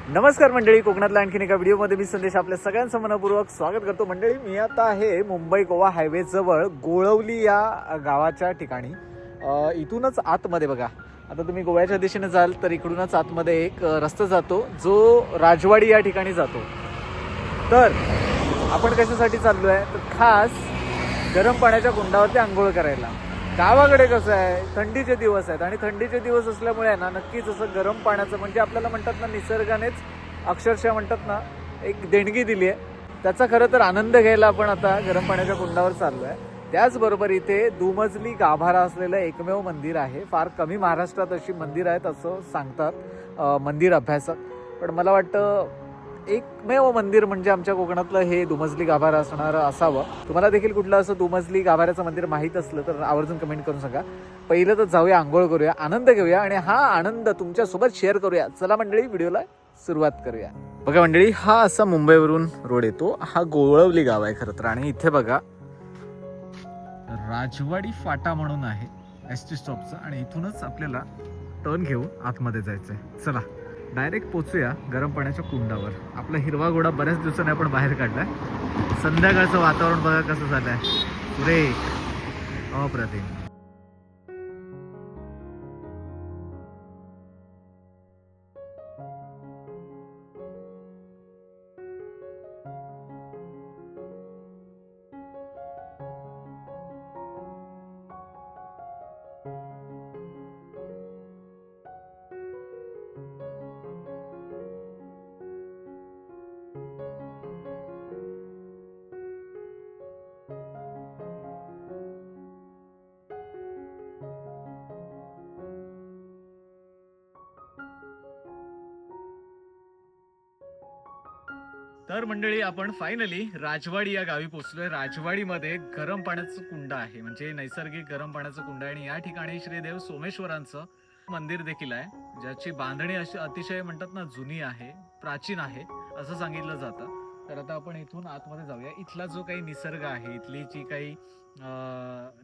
नमस्कार मंडळी, कोकणातल्या आणखीन एका व्हिडिओमध्ये मी संदेश आपल्या सगळ्यांचं मनपूर्वक स्वागत करतो. मंडळी, मी आता आहे मुंबई गोवा हायवे जवळ गोळवली या गावाच्या ठिकाणी. इथूनच आतमध्ये बघा, आता तुम्ही गोव्याच्या दिशेने जाल तर इकडूनच आतमध्ये एक रस्ता जातो जो राजवाडी या ठिकाणी जातो. तर आपण कशासाठी चाललो आहे तर खास गरम पाण्याच्या कुंडावरती आंघोळ करायला. गावाकडे कसं आहे, थंडीचे दिवस आहेत आणि थंडीचे दिवस असल्यामुळे ना नक्कीच असं गरम पाण्याचं म्हणजे आपल्याला म्हणतात ना, निसर्गानेच अक्षरशः म्हणतात ना एक देणगी दिली आहे, त्याचा खरं तर आनंद घ्यायला आपण आता गरम पाण्याच्या कुंडावर चाललो आहे. त्याचबरोबर इथे दुमजली गाभारा असलेलं एकमेव मंदिर आहे. फार कमी महाराष्ट्रात अशी मंदिर आहेत असं सांगतात मंदिर अभ्यासक. पण मला वाटतं एकमेव मंदिर म्हणजे आमच्या कोकणातलं हे दुमजली गाभारा असणारं असावं. तुम्हाला देखील कुठलं असं दुमजली गाभाऱ्याचं मंदिर माहीत असलं तर आवर्जून कमेंट करून सांगा. पहिलं तर जाऊया, आंघोळ करूया, आनंद घेऊया आणि हा आनंद तुमच्यासोबत शेअर करूया. चला मंडळी, व्हिडिओला सुरुवात करूया. बघा मंडळी, हा असा मुंबईवरून रोड येतो. हा गोळवली गाव आहे खरं तर. आणि इथे बघा राजवाडी फाटा म्हणून आहे एसटी स्टॉपचा, आणि इथूनच आपल्याला टर्न घेऊन आतमध्ये जायचंय. चला डायरेक्ट पोचूया गरम पाण्याच्या कुंडावर. आपला हिरवा घोडा बऱ्याच दिवसांनी आपण बाहेर काढलाय. संध्याकाळचं वातावरण बघा कसं झालंय, सुरेख, अप्रतिम. तर मंडळी, आपण फायनली राजवाडी या गावी पोहोचलोय. राजवाडीमध्ये गरम पाण्याचं कुंड आहे, म्हणजे नैसर्गिक गरम पाण्याचं कुंड आहे. आणि या ठिकाणी श्रीदेव सोमेश्वरांचं मंदिर देखील आहे, ज्याची बांधणी अशी अतिशय म्हणतात ना जुनी आहे, प्राचीन आहे असं सांगितलं जातं. तर आता आपण इथून आतमध्ये जाऊया. इथला जो काही निसर्ग आहे, इथली जी काही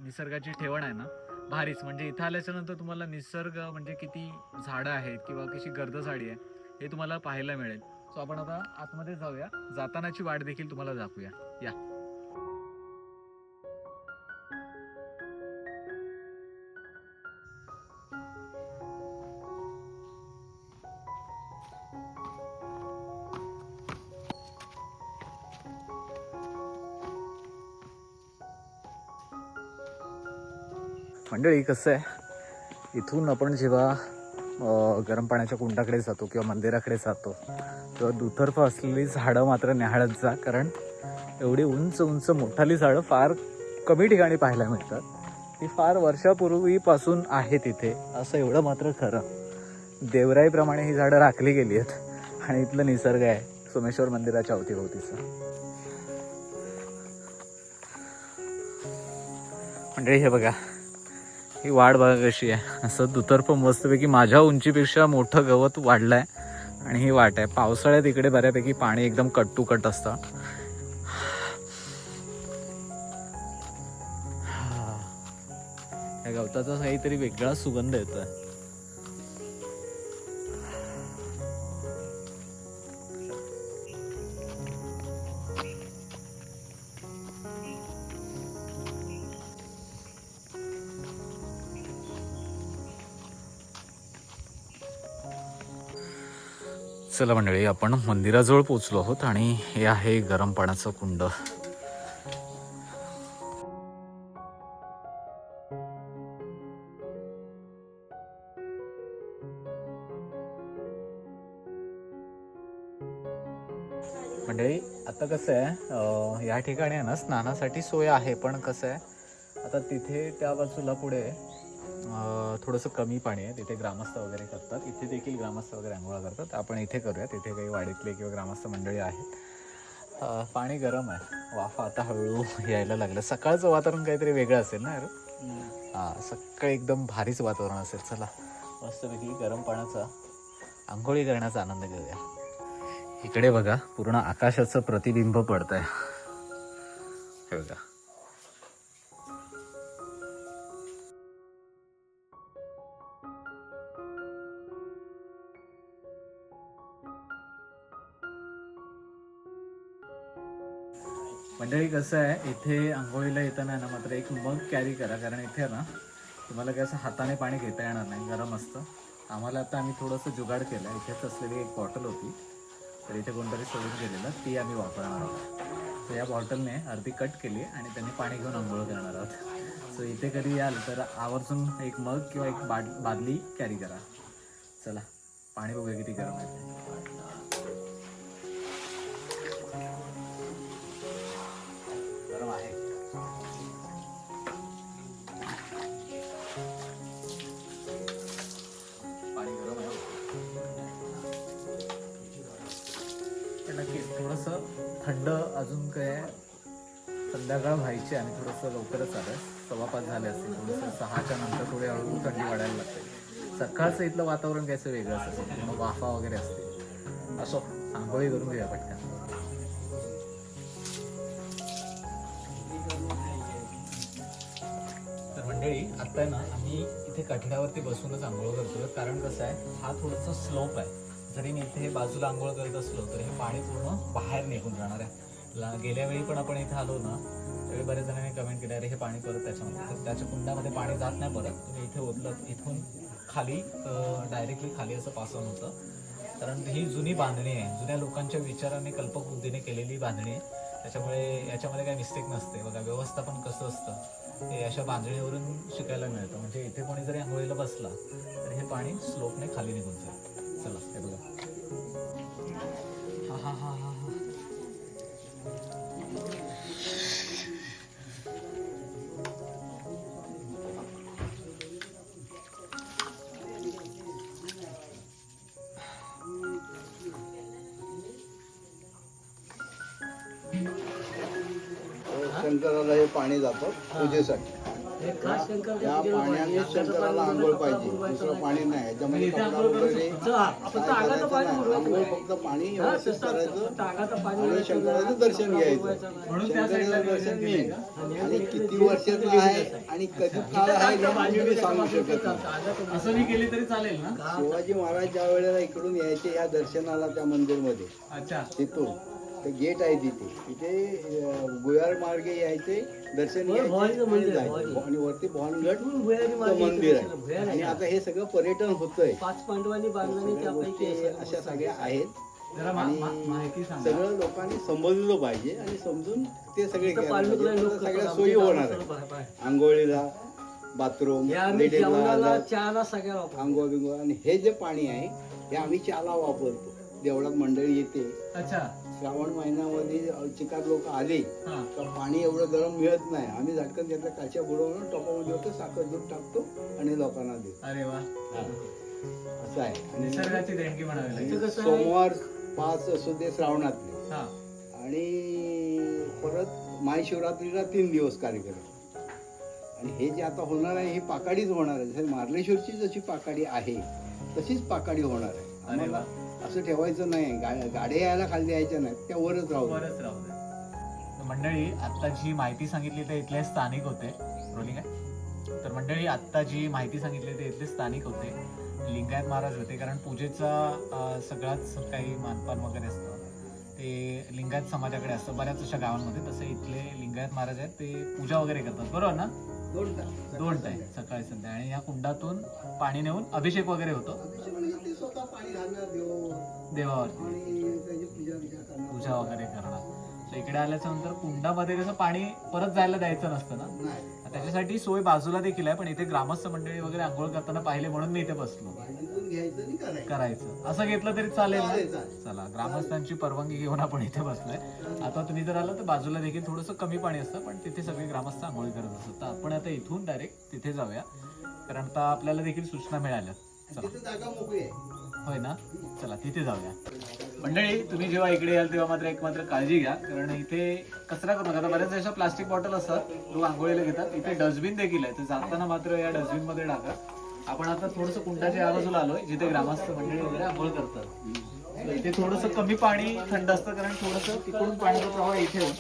निसर्गाची ठेवण आहे ना, भारीच. म्हणजे इथं आल्याच्या नंतर तुम्हाला निसर्ग म्हणजे किती झाडं आहेत किंवा कशी गर्दसाडी आहे हे तुम्हाला पाहायला मिळेल. सो आपण आता आतमध्ये जाऊया, जातानाची वाट देखील तुम्हाला दाखवूया. या. मंडळी, कसं आहे, इथून आपण जेव्हा गरम पाण्याच्या कुंडाकडे जातो किंवा मंदिराकडे जातो तेव्हा दुतर्फा असलेली झाडं मात्र न्याहाळत जा, कारण एवढी उंच उंच मोठाली झाडं फार कमी ठिकाणी पाहायला मिळतात. ती फार वर्षापूर्वीपासून आहे तिथे, असं एवढं मात्र खरं. देवराईप्रमाणे ही झाडं राखली गेली आहेत आणि इथलं निसर्ग आहे सोमेश्वर मंदिराच्या अवतीभोवतीचा. मंडळी, हे बघा, ही वाढ बघा कशी आहे. असं दुतर्फ मस्तपैकी माझ्या उंचीपेक्षा मोठं गवत वाढलंय आणि ही वाट आहे. पावसाळ्यात इकडे बऱ्यापैकी पाणी एकदम कट टू कट असतं. या गवताचा काहीतरी वेगळा सुगंध येतोय. चला मंडळी, आपण मंदिराजवळ पोहोचलो आहोत आणि हे आहे गरम पाण्याचं कुंड. मंडळी, आता कसं आहे, या ठिकाणी आहे ना स्नानासाठी सोय आहे, पण कसं आहे आता तिथे त्या बाजूला पुढे थोडंसं कमी पाणी आहे. तिथे ग्रामस्थ वगैरे करतात, इथे देखील ग्रामस्थ वगैरे आंघोळा करतात. आपण इथे करूया. तिथे काही वाडीतले किंवा ग्रामस्थ मंडळी आहेत. पाणी गरम आहे, वाफा आता हळूहळू यायला लागलं. सकाळचं वातावरण काहीतरी वेगळं असेल ना यार. हां, सकाळी एकदम भारीच वातावरण असेल. चला मस्तपैकी गरम पाण्याचा आंघोळी करण्याचा आनंद घेऊया. इकडे बघा, पूर्ण आकाशाचं प्रतिबिंब पडतंय. हे बघा, मंडळी कसं आहे, इथे आंघोळीला येताना ना मात्र एक मग कॅरी करा, कारण इथे ना तुम्हाला काय असं हाताने पाणी घेता येणार नाही, गरम असतं. आम्हाला आता आम्ही थोडंसं जुगाड केलं, इथेच असलेली एक बॉटल होती, तर इथे कोणतरी सोडून गेलेलं, ती आम्ही वापरणार आहोत. सो या बॉटलने अर्धी कट केली आणि त्यांनी पाणी घेऊन आंघोळ करणार आहोत. सो इथे कधी याल तर आवर्जून एक मग किंवा एक बादली कॅरी करा. चला पाणी बघूया किती गरम आहे. गरम आहे. पाणी गरम आहे. नक्कीच थोडंसं थंड अजून काय संध्याकाळ व्हायची आणि थोडंसं लवकरच आलं, 5:15 झाले असते. थोडंसं 6च्या नंतर थोडी हळूहळू थंडी वाढायला लागते. सकाळचं इथलं वातावरण कायचं वेगळंच असतं, मग वाफा वगैरे असते. असो आंघोळी करून घेऊया पटकन. तर मंडळी आता आहे ना आम्ही इथे कठड्यावरती बसूनच आंघोळ करतोय, कारण कसं आहे हा थोडंसं स्लोप आहे. जरी मी इथे बाजूला आंघोळ करत असलो तर हे पाणी पूर्ण बाहेर निघून जाणार आहे. गेल्या वेळी पण आपण इथे आलो ना त्यावेळी बऱ्याच जणांनी कमेंट केले, अरे हे पाणी परत त्याच्यामध्ये, तर त्याच्या कुंडामध्ये पाणी जात नाही परत. तुम्ही इथे ओतलं इथून खाली डायरेक्टली खाली असं पास ऑन होतं, कारण ही जुनी बांधणी आहे, जुन्या लोकांच्या विचाराने कल्पबुद्धीने केलेली बांधणी आहे. त्याच्यामुळे याच्यामध्ये काही मिस्टेक नसते. बघा व्यवस्थापन कसं असतं हे अशा बांधणीवरून शिकायला मिळतं. म्हणजे इथे कोणी जरी आंघोळीला बसला तर हे पाणी स्लोपने खाली निघून जाईल. चला हे बघा. हा हा हा हा हा शंकराला हे पाणी जातं पूजेसाठी. या पाण्याने शंकराला आंघोळ पाहिजे, दुसरं पाणी नाही. याच्यामध्ये कपडा वगैरे आंघोळ फक्त पाणी व्यवस्थित करायचं आणि शंकराचं दर्शन घ्यायचं. शंकराचं दर्शन मेन. आणि किती वर्षाचं आहे आणि कधी काळ आहे हे मी सांगू शकत नाही. असं मी केली तरी चालेल ना? शिवाजी महाराज ज्या वेळेला इकडून यायचे या दर्शनाला त्या मंदिरमध्ये, अच्छा तिथून ते गेट आहे तिथे भुयार मार्गे यायचे, दर्शन घ्यायचे आणि जायचे. आणि वरती भवानगड मंदिर आहे. आणि आता हे सगळं पर्यटन होतंय. 5 पांडवांनी बांधलेले त्यापैकी अशा सगळ्या आहेत. माहिती सांगा. सगळं लोकांनी समजलं पाहिजे आणि समजून ते सगळे सगळ्या सोयी होणार आहे. आंघोळीला, बाथरूम, चहाला सगळ्या आंघोळ बिंघोळ. आणि हे जे पाणी आहे हे आम्ही चहाला वापरतो. देवळात मंडळी येते. अच्छा. श्रावण महिन्यामध्ये चिकार लोक आले तर पाणी एवढं गरम मिळत नाही. आम्ही झटकन त्यातल्या काच्या बुडवून टोपामध्ये होतो, साखर दूध टाकतो आणि लोकांना देतो. अरे वा, असं आहे. आणि निसर्गाची देणगी म्हणावी लागेल. सोमवार 5 असू दे श्रावणातले, आणि परत महाशिवरात्रीला 3 दिवस कार्यक्रम. आणि हे जे आता होणार आहे ही पाकाडीच होणार आहे. जसं मार्लेश्वरची जशी पाकाडी आहे तशीच पाकाडी होणार आहे. आम्हाला असं ठेवायचं नाही, गाड्या यायला खाली यायच्या नाहीत, त्या वरच राहू दे. मंडळी आता जी माहिती सांगितली ते इथले स्थानिक होते. रोलिंग आहे. तर मंडळी आता जी माहिती सांगितली ते इथले स्थानिक होते, लिंगायत महाराज होते. कारण पूजेचा सगळाच काही मानपान वगैरे असतं ते लिंगायत समाजाकडे असतं बऱ्याच अशा गावांमध्ये. तसे इथले लिंगायत महाराज आहेत, ते पूजा वगैरे करतात, बरोबर ना? 2 टाइम सकाळी संध्या. आणि या कुंडातून पाणी नेऊन अभिषेक वगैरे होतो देवावरती, पूजा वगैरे करणार. इकडे आल्याच्या नंतर कुंडामध्ये कसं पाणी परत जायला द्यायचं नसतं ना, त्याच्यासाठी सोय बाजूला देखील आहे. पण इथे ग्रामस्थ मंडळी वगैरे आंघोळ करताना पाहिले म्हणून मी इथे बसलो. करायचं असं घेतलं तरी चालेल ना? चला, ग्रामस्थांची परवानगी घेऊन आपण इथे बसलोय. आता तुम्ही जर आला तर बाजूला देखील थोडंसं कमी पाणी असतं, पण तिथे सगळे ग्रामस्थ आंघोळी करत असतात. तर आपण आता इथून डायरेक्ट तिथे जाऊया, कारण आता आपल्याला देखील सूचना मिळाल्या. चला, होय ना? चला तिथे जाऊया. मंडळी तुम्ही जेव्हा इकडे याल तेव्हा मात्र काळजी घ्या, कारण इथे कचरा करू नका. बऱ्याच अशा प्लास्टिक बॉटल असतात, लोक आंघोळीला घेतात. इथे डस्टबिन देखील आहे, तर जाताना मात्र या डस्टबिन मध्ये टाका. आपण आता थोडंसं कुंडाच्या या बाजूला आलोय जिथे ग्रामस्थ मंडळी वगैरे आंघोळ करतात. इथे थोडंसं कमी पाणी थंड असतं, कारण थोडंसं तिकडून पाण्याचा प्रवाह इथे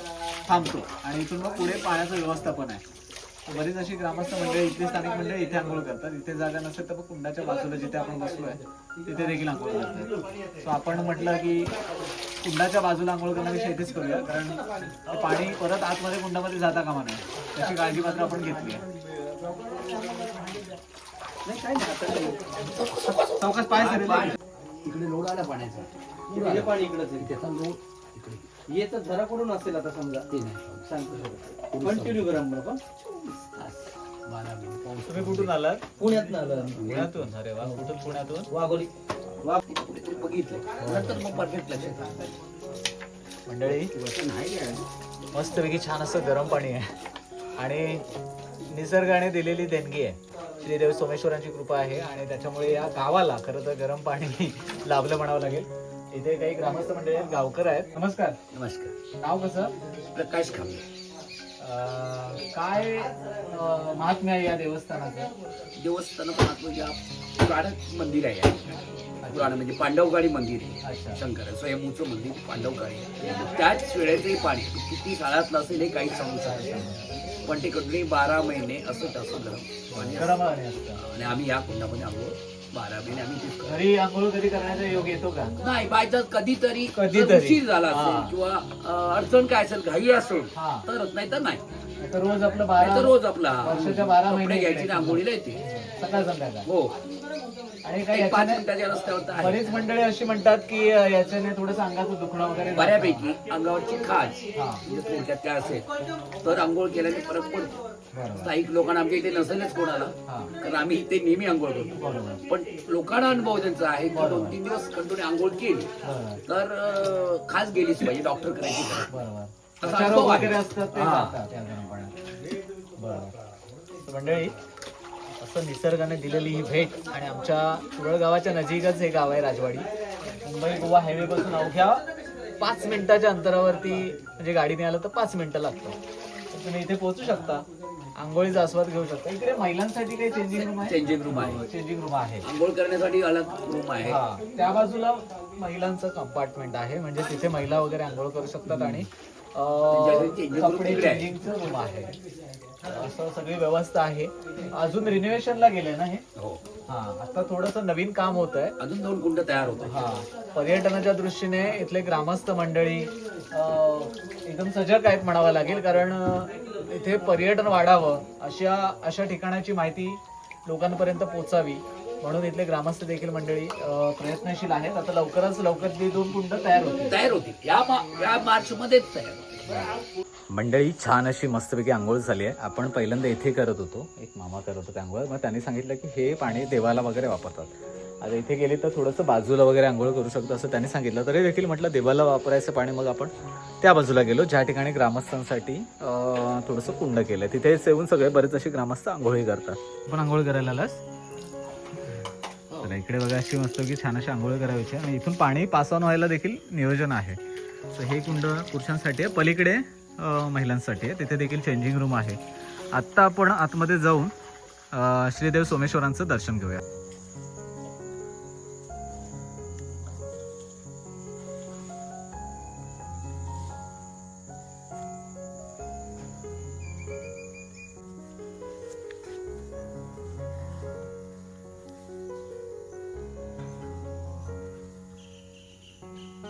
थांबतो आणि इथून मग पुढे पाण्याचं व्यवस्थापन आहे. बरीच अशी ग्रामस्थ मंडळी, इथली स्थानिक मंडळी इथे आंघोळ करतात. इथे जागा नसेल तर मग कुंडाच्या बाजूला जिथे आपण बसलोय तिथे देखील आंघोळ करतात. सो आपण म्हटलं की कुंडाच्या बाजूला आंघोळ करण्यापेक्षा इथेच करूया, कारण ते पाणी परत आतमध्ये कुंडामध्ये जाता कामा नये, त्याची काळजी मात्र आपण घेतली आहे. चौकात पाय सरेल. इकडे लोड आला पाण्याचा, हे पाणी इकडंच आहे. त्याचा लोड इकडे येतं जरा करून असेल आता समजा ते नाही सांगतो कंटिन्यू गरम पण 12 मिनिट पाऊस. तुम्ही कुठून आलात? पुण्यात आलं पुण्यातून. अरे वा, कुठून? पुण्यातून. वाघोली कुठेतरी बघितलं नंतर मग परफेक्ट लक्षात आलं. मंडळी नाही आहे. मस्तपैकी छान असं गरम पाणी आहे आणि निसर्गाने दिलेली देणगी आहे. श्रीदेव सोमेश्वरांची कृपा आहे आणि त्याच्यामुळे या गावाला खरं तर गरम पाणी लाभलं म्हणावं लागेल. इथे काही ग्रामस्थ मंडळी आहेत, गावकर आहेत. नमस्कार. नमस्कार. नाव कसं? प्रकाश खांबे. काय महात्म्य आहे या देवस्थानाचं? देवस्थानाचं महात्मा पुराण मंदिर आहे. पुराण म्हणजे पांडवगाडी मंदिर आहे. अच्छा. शंकर स्वयंभूचं मंदिर पांडवगाडी आहे. त्याच वेळेचे पाणी किती काळातलं असेल हे काही सांगू शकत नाही. पण ते कंटिन्यू 12 महिने असं तसं गरम पाणी असतं. गरम पाणी असतं. आणि आम्ही या कुंडामध्ये आंघोळ 12 महिने आम्ही तेच करतो. घरी आंघोळ कधी करण्याचा योग येतो का? नाही बायचान्स कधीतरी कधीतरी. जर उशीर झाला हा. असेल किंवा अडचण काय असेल घाई असेल हा. तरच, नाही तर नाही. तर रोज आपलं नाही तर रोज आपला वर्षाच्या 12 कपडे महिने घ्यायची ना आंघोळीला येते. सकाळ संध्याकाळ. हो. आणि काही एक 5 याच्याने मिनिटाच्या रस्त्यावर तर आहे. बरीच मंडळी अशी म्हणतात की याच्याने थोडंसं अंगाचं दुखणं वगैरे जातं. बऱ्यापैकी अंगावरची खाज हा. म्हणजे थोडक्यात काय असेल तर आंघोळ केल्याने फरक पडतो. बरोबर. स्थायिक लोकांना आमच्या इथे नसेलच कोणाला, हा. कारण आम्ही इथे नेहमी आंघोळ करतो. बरोबर. पण लोकांना अनुभव त्यांचा आहे की 2-3 दिवस कंटिन्यू आंघोळ केली बरोबर. तर खास गेलीच पाहिजे. डॉक्टर करायची गरज. बरोबर. असा त्वचा अनुभव रोग आहे. वगैरे असतात ते हा. जातात या गरम पाण्यात. बरोबर. तर मंडळी असं निसर्गाने दिलेली ही भेट आणि आमच्या कुरळ गावाच्या नजीकच हे गाव आहे राजवाडी. मुंबई गोवा हायवे पासून अवघ्या 5 मिनिटाच्या अंतरावरती, म्हणजे गाडीने आलं तर 5 मिनिटं लागतं. तर तुम्ही इथे पोहोचू शकता, आंघोळीचा आस्वाद घेऊ शकता. इकडे महिलांसाठी काही चेंजिंग रूम आहे? चेंजिंग रूम आहे. चेंजिंग रूम आहे. आंघोळ करण्यासाठी अलग रूम आहे. हा, त्या बाजूला महिलांचं कंपार्टमेंट आहे, म्हणजे तिथे महिला वगैरे आंघोळ करू शकतात आणि changing room कपडे तिकडे आहे. चेंजिंगचं रूम आहे. असं सगळी व्यवस्था आहे. अजून रिनोव्हेशनला गेले ना हे? हो. हा, आता थोडंसं नवीन काम होत आहे. अजून 2 कुंड तयार होत हा, पर्यटनाच्या दृष्टीने इथले ग्रामस्थ मंडळी एकदम सजग आहेत म्हणावं लागेल, कारण इथे पर्यटन वाढावं अशा ठिकाणाची माहिती लोकांपर्यंत पोहोचावी म्हणून इथले ग्रामस्थ देखील मंडळी प्रयत्नशील आहेत. आता लवकरात लवकर 2 कुंड तयार होतील. या मार्च मध्येच तयार होतील. मंडळी छान अशी मस्तपैकी आंघोळ झाली आहे. आपण पहिल्यांदा इथे करत होतो, एक मामा करत होते आंघोळ. मग त्यांनी सांगितलं की हे पाणी देवाला वगैरे वापरतात. आता इथे गेले तर थोडंसं बाजूला वगैरे आंघोळ करू शकतो असं त्यांनी सांगितलं. तरी देखील म्हटलं देवाला वापरायचं पाणी, मग आपण त्या बाजूला गेलो ज्या ठिकाणी ग्रामस्थांसाठी थोडंसं कुंड केलं. तिथे येऊन सगळे बरेच असे ग्रामस्थ आंघोळी करतात. आपण आंघोळ करायला आलास? तर इकडे बघा अशी मस्तपैकी छान अशी आंघोळ करायची आणि इथून पाणी पास ऑन व्हायला देखील नियोजन आहे. तर हे कुंड पुरुषांसाठी आहे, पलीकडे महिलांसाठी आहे. तिथे देखील चेंजिंग रूम आहे. आत्ता आपण आतमध्ये जाऊन श्रीदेव सोमेश्वरांचं दर्शन घेऊया.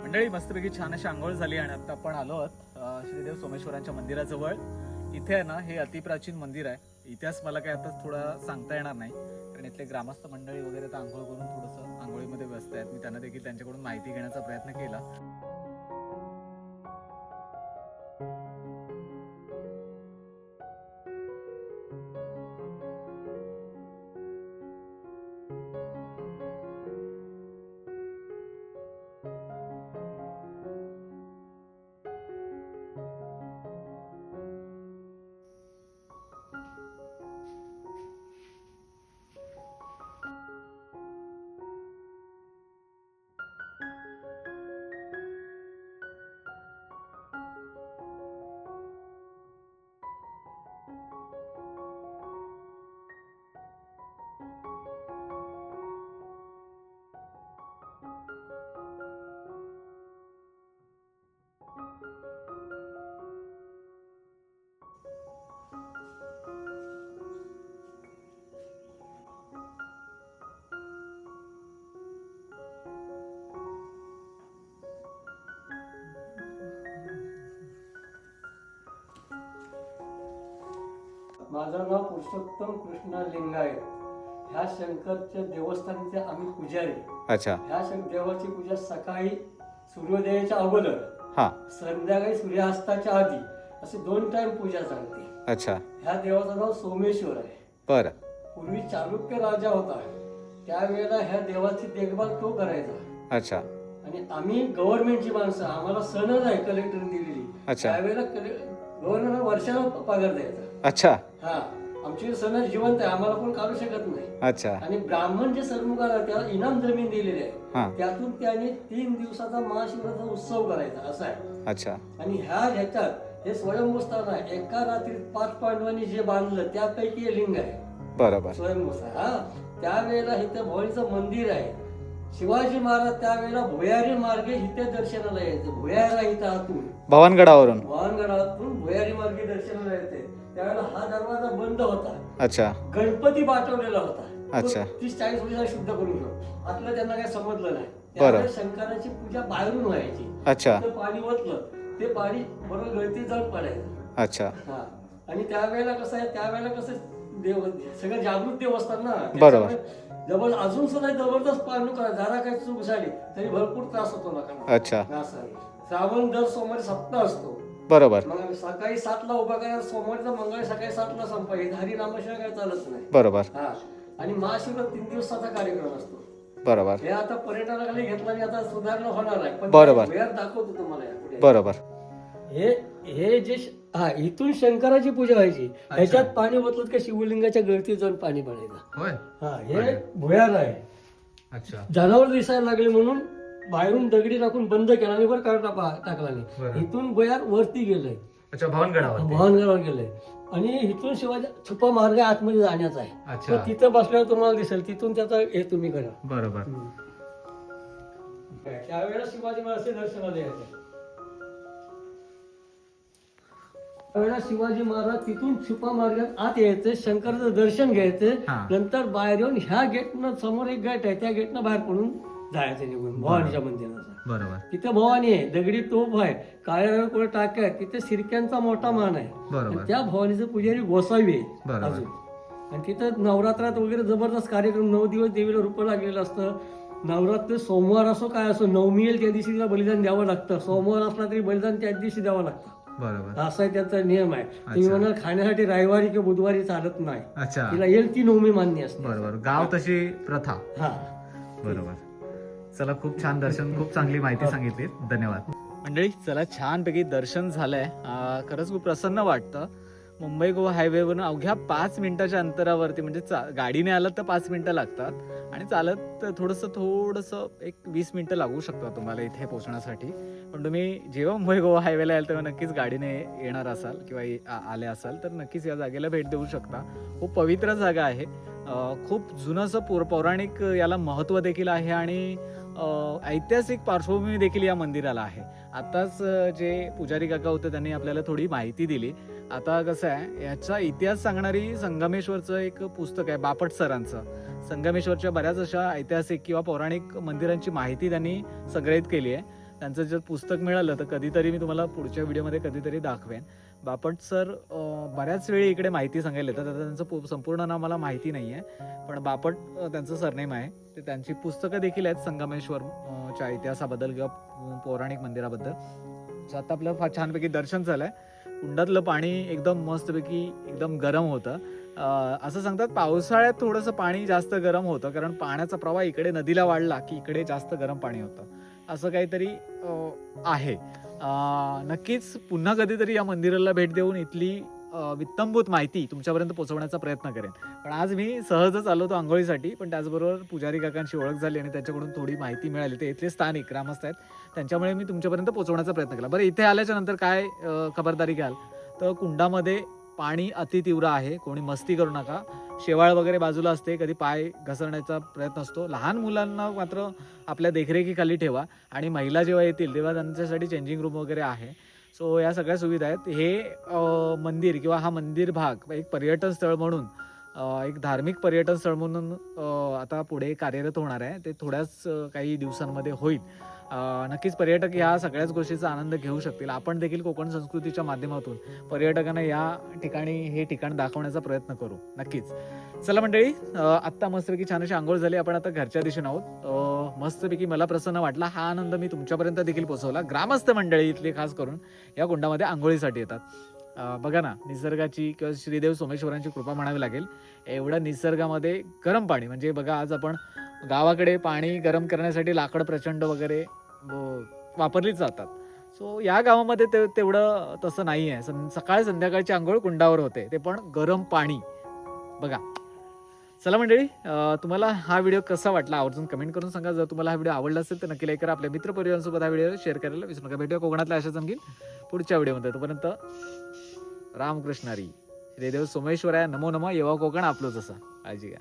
मंडळी मस्तपैकी छान अशी आंघोळ झाली आणि आता आपण आलो आहोत श्रीदेव सोमेश्वरांच्या मंदिराजवळ. इथे आहे ना, हे अतिप्राचीन मंदिर आहे. इतिहास मला काय आता थोडा सांगता येणार नाही, कारण इथले ग्रामस्थ मंडळी वगैरे तर आंघोळ करून थोडंसं आंघोळीमध्ये व्यस्त आहेत. मी त्यांना देखील त्यांच्याकडून माहिती घेण्याचा प्रयत्न केला. माझं नाव पुरुषोत्तम कृष्णा लिंगायत. ह्या शंकरच्या देवस्थानाचे आम्ही पुजारी. अच्छा. ह्या देवाची पूजा सकाळी सूर्योदयाच्या अगोदर, हा. संध्याकाळी सूर्यास्ताच्या आधी असे 2 टाइम पूजा चालते. अच्छा. ह्या देवाचं नाव सोमेश्वर आहे. बरं. पूर्वी चालुक्य राजा होता, त्यावेळेला ह्या देवाची देखभाल तो करायचा. अच्छा. आणि आम्ही गव्हर्नमेंटची माणसं, आम्हाला सणच आहे कलेक्टरने दिलेली. अच्छा. त्यावेळेला गव्हर्नमेंट वर्षाला पगार द्यायचा. अच्छा. हा, आमची सण जिवंत आहे, आम्हाला कोण काढू शकत नाही. अच्छा. आणि ब्राह्मण जे सरमुखार आहे त्याला इनाम जमीन दिलेली हा. आहे, त्यातून त्याने 3 दिवसाचा महाशिवरात्र उत्सव करायचा असं आहे. अच्छा. आणि ह्याच्यात हे स्वयंभूस्थान आहे. एका रात्रीत 5 पांडवांनी जे बांधलं त्यापैकी हे लिंग आहे. बरोबर. स्वयंभूस्थान. हा, त्यावेळेला इथे भवानीचं मंदिर आहे. शिवाजी महाराज त्यावेळेला भुयारी मार्गे इथे दर्शनाला यायचं. भुयारा इथं आतून भवानगडावरून. वाहनगडातून भुयारी मार्गे दर्शनाला यायचे. त्यावेळेला हा दरवाजा बंद होता. अच्छा. गणपती पाठवलेला होता. अच्छा. 30-40 वर्षाला शुद्ध करून घेऊ. आतलं त्यांना काही समजलं नाही. बरं. त्यावेळेस शंकराची पूजा बाहेरून व्हायची. अच्छा. ते पाणी ओतलं, ते पाणी बरोबर गळती जाऊन पडायचं. अच्छा. हा. आणि त्यावेळेला कसं आहे, त्यावेळेला कसं देव सगळं जागृत देव असतात ना. बरोबर. जबरदस्त अजून सुद्धा जबरदस्त पाळणूक करा. जरा काही चूक झाली तरी भरपूर त्रास होतो लोकांना. अच्छा. असं. श्रावण दर सोमवारी सप्ताह असतो. बरोबर. मग सकाळी 7ला उभा करा, सोमवारचा मंगळ सकाळी 7ला संपायचं. हरिनामाशिवाय काय चालत नाही. बरोबर. हा. आणि महाशिवरात्र 3 दिवसाचा कार्यक्रम असतो. बरोबर. हे आता पर्यटनाखाली घेतला आणि आता सुधारणा होणार आहे. पण बरोबर. वेळ दाखवतो तुम्हाला यापुढे. बरोबर. हे जे हा, इथून शंकराची पूजा व्हायची. ह्याच्यात पाणी ओतलं का शिवलिंगाच्या गळतीत जाऊन पाणी पडायचं. होय. हा, हे भुयार आहे. अच्छा. जनावर दिसायला लागले म्हणून बाहेरून दगडी टाकून बंद केला आणि वर टाकला बरं. नाही. इथून भुयार वरती गेलंय. अच्छा. भवानगडावर. भवानगडावर गेलंय. आणि इथून शिवाजी छुपा मार्ग आतमध्ये जाण्याचा आहे. अच्छा. तर तिथं बसल्यावर तुम्हाला दिसेल, तिथून त्याचा हे तुम्ही करा. बरोबर. त्यावेळेला शिवाजी महाराज दर्शनाला यायचे. त्यावेळेला शिवाजी महाराज तिथून छुपा मार्गात आत यायचे, शंकराचं दर्शन घ्यायचे. हा. नंतर बाहेर येऊन ह्या गेटनं, समोर एक गेट आहे, त्या गेटनं बाहेर पडून जायचं निघून भवानीच्या मंदिराचा. बरोबर. तिथे भवानी आहे, दगडी तोफ आहे, काळ्या रंगावर टाक्या आहे, तिथे शिरक्यांचा मोठा मान आहे. बरोबर. आणि त्या भवानीचं पुजारी गोसावी आहे बरोबर. अजून. आणि तिथं नवरात्रात वगैरे जबरदस्त कार्यक्रम, 9 दिवस देवीला रूप लागलेलं असतं. नवरात्र सोमवार असो काय असो, नवमी येईल त्या दिवशी तिला बलिदान द्यावं लागतं. सोमवार असला तरी बलिदान त्याच दिवशी द्यावं लागतं. बरोबर. असा त्यांचा नियम आहे. तुम्ही म्हणाल खाण्यासाठी रविवारी किंवा बुधवारी चालत नाही. अच्छा. तिला येईल ती नवमी मान्य असते. बरोबर. गाव तशी प्रथा. हा. बरोबर. चला, खूप छान दर्शन, खूप चांगली माहिती सांगितली. धन्यवाद. मंडळी, चला, छानपैकी दर्शन झालंय. खरंच खूप प्रसन्न वाटतं. मुंबई गोवा हायवेवरून अवघ्या 5 मिनिटाच्या अंतरावरती, म्हणजे गाडीने आलं तर 5 मिनिटं लागतात आणि चालत थोडंसं एक 20 मिनिटं लागू शकतात तुम्हाला इथे पोहोचण्यासाठी. पण तुम्ही जेव्हा मुंबई गोवा हायवेला याल तेव्हा नक्कीच गाडीने येणार असाल किंवा आले असाल तर नक्कीच या जागेला भेट देऊ शकता. खूप पवित्र जागा आहे. खूप जुनं असं पौराणिक याला महत्त्व देखील आहे आणि ऐतिहासिक पार्श्वभूमी देखील या मंदिराला आहे. आताच जे पुजारी काका होते त्यांनी आपल्याला थोडी माहिती दिली. आता कसं आहे, याचा इतिहास सांगणारी संगमेश्वरचं एक पुस्तक आहे बापट सरांचं. संगमेश्वरच्या बऱ्याच अशा ऐतिहासिक किंवा पौराणिक मंदिरांची माहिती त्यांनी संग्रहित केली आहे. त्यांचं जर पुस्तक मिळालं तर कधीतरी मी तुम्हाला पुढच्या व्हिडिओमध्ये कधीतरी दाखवेन. बापट सर बऱ्याच वेळी इकडे माहिती सांगायला येतात. आता त्यांचं संपूर्ण नाव मला माहिती नाही आहे, पण बापट त्यांचं सरनेम आहे. ते त्यांची पुस्तकं देखील आहेत संगमेश्वरच्या इतिहासाबद्दल किंवा पौराणिक मंदिराबद्दल. आता आपलं फार छानपैकी दर्शन झालंय. कुंडातलं पाणी एकदम मस्तपैकी एकदम गरम होतं. असं सांगतात पावसाळ्यात थोडंसं पाणी जास्त गरम होतं, कारण पाण्याचा प्रवाह इकडे नदीला वाढला की इकडे जास्त गरम पाणी होतं, असं काहीतरी आहे. नक्कीच पुन्हा कधीतरी या मंदिराला भेट देऊन इथली वित्तंभूत माहिती तुमच्यापर्यंत पोहोचवण्याचा प्रयत्न करेन. पण आज मी सहजच आलो होतो आंघोळीसाठी, पण त्याचबरोबर पुजारी काकांची ओळख झाली आणि त्यांच्याकडून थोडी माहिती मिळाली. ते इथले स्थानिक ग्रामस्थ आहेत, त्यांच्यामुळे मी तुमच्यापर्यंत पोहोचवण्याचा प्रयत्न केला. बरं, इथे आल्याच्या नंतर काय खबरदारी घ्याल तर कुंडामध्ये पाणी अतितीव्र आहे, कोणी मस्ती करू नका. शेवाळ वगैरे बाजूला असते, कधी पाय घसरण्याचा प्रयत्न असतो. लहान मुलांना मात्र आपल्या देखरेखीखाली ठेवा आणि महिला जेव्हा येतील तेव्हा त्यांच्यासाठी चेंजिंग रूम वगैरे आहे. सो या सगळ्या सुविधा आहेत. हे मंदिर किंवा हा मंदिर भाग एक पर्यटन स्थळ म्हणून, एक धार्मिक पर्यटन स्थळ म्हणून आता पुढे कार्यरत होणार आहे. ते थोड्याच काही दिवसांमध्ये होईल. नक्कीच पर्यटक ह्या सगळ्याच गोष्टीचा आनंद घेऊ शकतील. आपण देखील कोकण संस्कृतीच्या माध्यमातून पर्यटकांना या ठिकाणी हे ठिकाण दाखवण्याचा प्रयत्न करू नक्कीच. चला मंडळी, आत्ता मस्तपैकी छान अशी आंघोळ झाली. आपण आता घरच्या दिशेने आहोत. मस्तपैकी मला प्रसन्न वाटला. हा आनंद मी तुमच्यापर्यंत देखील पोहोचवला. ग्रामस्थ मंडळी इथली खास करून या कुंडामध्ये आंघोळीसाठी येतात. बघा ना, निसर्गाची किंवा श्रीदेव सोमेश्वरांची कृपा म्हणावी लागेल. एवढं निसर्गामध्ये गरम पाणी, म्हणजे बघा आज आपण गावाकडे पाणी गरम करण्यासाठी लाकड प्रचंड वगैरे वापरलीच जातात. सो या गावामध्ये तेवढं तसं नाही आहे. सकाळ संध्याकाळची आंघोळ कुंडावर होते, ते पण गरम पाणी. बघा. चला मंडळी, तुम्हाला हा व्हिडिओ कसा वाटला आवर्जून कमेंट करून सांगा. जर तुम्हाला हा व्हिडिओ आवडला असेल तर नक्की लाईक करा. आपल्या मित्रपरिवारांसोबत हा व्हिडिओ शेअर करायला विसरू नका. भेटूया कोकणातल्या अशाच आणखी पुढच्या व्हिडिओमध्ये. तोपर्यंत रामकृष्णारी, श्रीदेव सोमेश्वराया, नमो नमः. येवा कोकण आपलोच असा. काळजी घ्या.